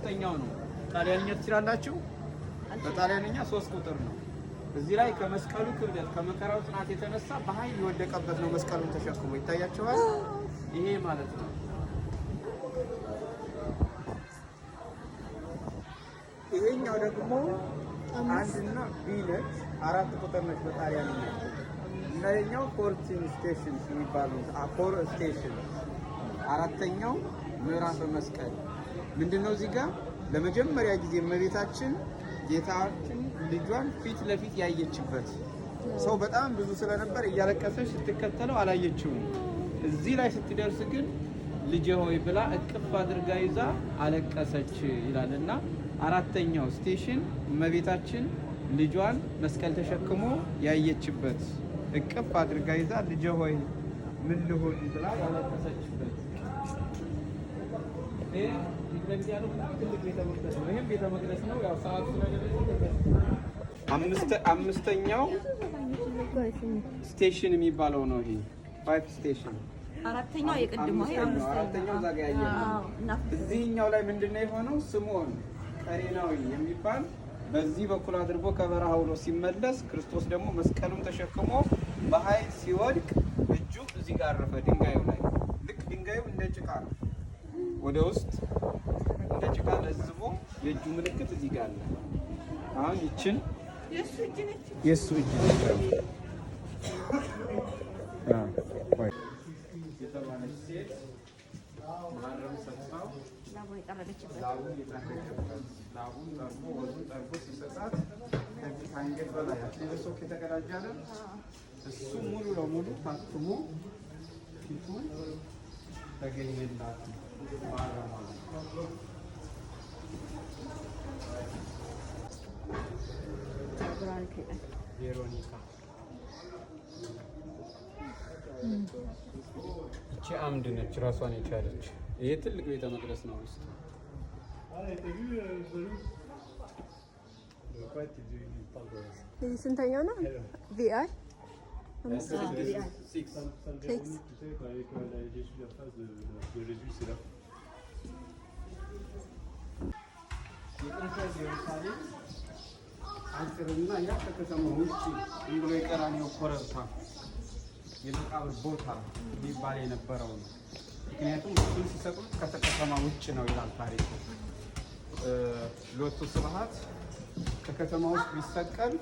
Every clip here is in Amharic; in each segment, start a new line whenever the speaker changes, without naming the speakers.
ሶስተኛው ነው። ጣሊያንኛ ትችላላችሁ? በጣሊያንኛ 3 ቁጥር ነው። እዚህ ላይ ከመስቀሉ ክብደት ከመከራው ጽናት የተነሳ በኃይል የወደቀበት ነው። መስቀሉን ተሸክሞ ይታያችኋል። ይሄ ማለት ነው። ይሄኛው ደግሞ አንድና ቢነች 4 ቁጥር ነች በጣሊያንኛ። ይሄኛው ፎርቲን ስቴሽን የሚባሉት አኮር ስቴሽን። አራተኛው ምዕራፈ መስቀል ምንድነው? እዚህ ጋር ለመጀመሪያ ጊዜ እመቤታችን ጌታችን ልጇን ፊት ለፊት ያየችበት። ሰው በጣም ብዙ ስለነበር እያለቀሰች ስትከተለው አላየችውም። እዚህ ላይ ስትደርስ ግን ልጄ ሆይ ብላ እቅፍ አድርጋ ይዛ አለቀሰች ይላልና አራተኛው ስቴሽን እመቤታችን ልጇን መስቀል ተሸክሞ ያየችበት እቅፍ አድርጋ ይዛ ልጄ ሆይ ምን ልሆን ብላ ያለቀሰችበት። ይሄም ቤተ መቅደስ ነው። ያው ሰዓቱ አምስተኛው ስቴሽን የሚባለው ነው። ይሄ 5 ስቴሽን
አራተኛው የቅድሙ
አራተኛው እዛ ጋር ያየነው። እዚህኛው ላይ ምንድነው የሆነው? ስምዖን ቀሬናዊ የሚባል በዚህ በኩል አድርጎ ከበረሃ ውሎ ሲመለስ ክርስቶስ ደግሞ መስቀሉን ተሸክሞ በኃይል ሲወድቅ እጁ እዚህ ጋር አረፈ ድንጋዩ ላይ። ልክ ድንጋዩ እንደ ጭቃ ነው፣ ወደ ውስጥ እንደ ጭቃ ለዝቦ የእጁ ምልክት እዚህ ጋር አለ። አሁን ይችን የእሱ እጅ ነች የተባለች ሴት ማረም ሰጥታው ላቡን ጠርቦ ወዙን ጠርቦ ሲሰጣት ከአንገት በላይ አክሊለ ሦክ የተቀዳጀ እሱ ሙሉ ለሙሉ ታትሞ ፊቱን ተገኘላት። ቬሮኒካ እቺ አምድ ነች ራሷን የቻለች። ይሄ ትልቅ ቤተ መቅደስ ነው ውስጥ
ስንተኛው ነው? ቪአይ
አጭርና ያ ከከተማ ውጭ እንግዲህ የቀራንዮ ኮረብታ የመቃብር ቦታ ሊባል የነበረው ነው። ምክንያቱም እሱን ሲሰቅሉት ከከተማ ውጭ ነው ይላል ታሪኩ። ሎቱ ስብሐት ከከተማ ውስጥ ቢሰቀል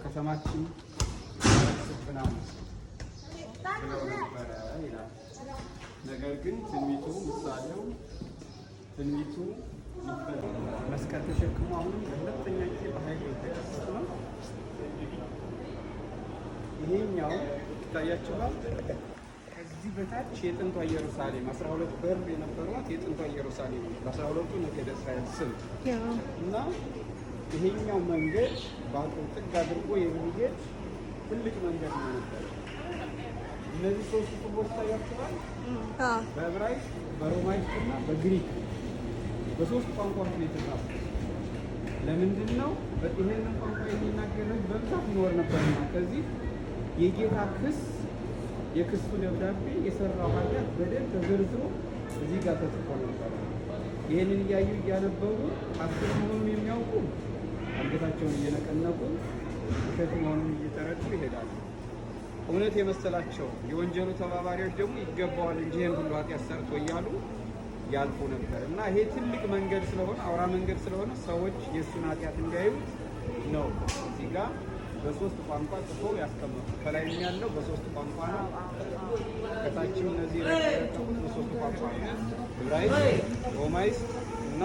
ከተማችን ስብናም ብለው ነበረ ይላል። ነገር ግን ትንቢቱ ምሳሌው ትንቢቱ መስቀል ተሸክሞ አሁንም ለሁለተኛ ጊዜ በኃይል የተከሰተ ነው። ይሄኛው ይታያችኋል። ከዚህ በታች የጥንቷ ኢየሩሳሌም 12 በር የነበሯት የጥንቷ ኢየሩሳሌም በ12ቱ ነገደ እስራኤል ስም እና ይሄኛው መንገድ በአጥሩ ጥግ አድርጎ የሚሄድ ትልቅ መንገድ ነው ነበር። እነዚህ 3 ጽሑፎች ይታያችኋል። በዕብራይስጥ፣ በሮማይስጥ እና በግሪክ በ3 ቋንቋዎች ነው የተጻፉት። ለምንድን ነው? ይሄንን ቋንቋ የሚናገር ሕዝብ በብዛት ይኖር ነበርና ከዚህ የጌታ ክስ የክሱ ደብዳቤ የሰራው ኃጢአት በደል ተዘርዝሮ እዚህ ጋር ተጽፎ ነበር። ይህንን እያዩ እያነበቡ ሐሰት መሆኑን የሚያውቁ አንገታቸውን እየነቀነቁ ውሸት መሆኑን እየተረዱ ይሄዳሉ። እውነት የመሰላቸው የወንጀሉ ተባባሪዎች ደግሞ ይገባዋል እንጂ ይህን ሁሉ ኃጢአት ሰርቶ እያሉ ያልፉ ነበር እና ይሄ ትልቅ መንገድ ስለሆነ አውራ መንገድ ስለሆነ ሰዎች የእሱን ኃጢአት እንዲያዩት ነው እዚህ ጋር በ3 ቋንቋ ጽፎ ያስቀመጡ። ከላይ ያለው በ3 ቋንቋ ነው። ከታችም እነዚህ በ3 ቋንቋ ነው። ዕብራይስጥ፣ ሮማይስጥ እና